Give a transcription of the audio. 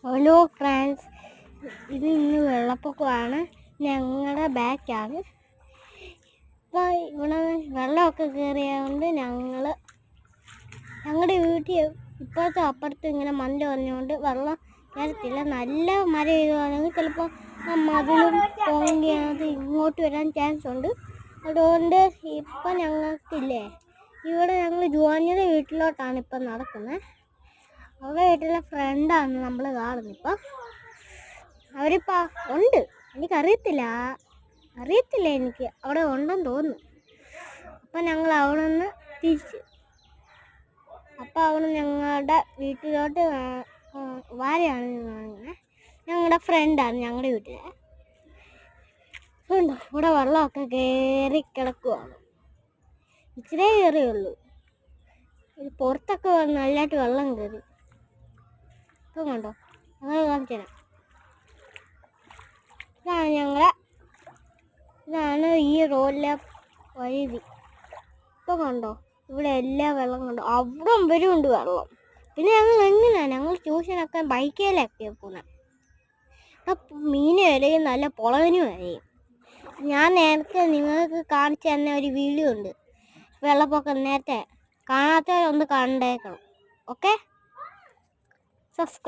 Hello friends, ഇന്ന് വെള്ളപ്പൊക്കമാണ്. ഞങ്ങളുടെ ബാക്കാണ്. ഇപ്പോൾ ഇവിടെ വെള്ളമൊക്കെ കയറിയതുകൊണ്ട് ഞങ്ങളുടെ വീട്ടിൽ ഇപ്പോഴത്തെ അപ്പുറത്ത് ഇങ്ങനെ മണ്ണ് വന്നുകൊണ്ട് വെള്ളം കയറത്തില്ല. നല്ല മഴ പെയ്യുകയാണെങ്കിൽ ചിലപ്പോൾ മതിലും പൊങ്ങിയത് ഇങ്ങോട്ട് വരാൻ ചാൻസ് ഉണ്ട്. അതുകൊണ്ട് ഇപ്പം ഞങ്ങൾക്കില്ലേ, ഇവിടെ ഞങ്ങൾ ജോനിയുടെ വീട്ടിലോട്ടാണ് ഇപ്പം നടക്കുന്നത്. അവരുടെ വീട്ടിലെ ഫ്രണ്ടാണ് നമ്മൾ കാണുന്നത്. ഇപ്പം അവരിപ്പോൾ ഉണ്ട്, എനിക്കറിയത്തില്ല എനിക്ക് അവിടെ ഉണ്ടെന്ന് തോന്നുന്നു. അപ്പം ഞങ്ങൾ അവിടെ നിന്ന് തിരിച്ച് അവിടെ ഞങ്ങളുടെ വീട്ടിലോട്ട് വാരയാണ് കാണുന്നത്. ഞങ്ങളുടെ ഫ്രണ്ടാണ് ഞങ്ങളുടെ വീട്ടിലെ. ഉണ്ടോ, ഇവിടെ വെള്ളമൊക്കെ കയറി കിടക്കുവാണ്. ഇച്ചിരി കയറിയുള്ളൂ. പുറത്തൊക്കെ നല്ലതായിട്ട് വെള്ളം കയറി. ഇപ്പം കണ്ടോ, അങ്ങനെ കാണിച്ചു തരാം. ഇതാണ് ഈ റോഡിലെ വഴുതി. ഇപ്പം കണ്ടോ, ഇവിടെ എല്ലാ വെള്ളം കണ്ടോ, അവിടെ വരുമുണ്ട് വെള്ളം. പിന്നെ ഞങ്ങൾ ട്യൂഷനൊക്കെ ബൈക്കിലൊക്കെ പോകുന്നത്. അപ്പം മീന് വരെയും നല്ല പുളവിന് വരെയും. ഞാൻ നേരത്തെ നിങ്ങൾക്ക് കാണിച്ചു തന്ന ഒരു വീഡിയോ ഉണ്ട്, വെള്ളപ്പൊക്കം. നേരത്തെ കാണാത്തവരൊന്ന് കണ്ടേക്കണം. Okay, subscribe.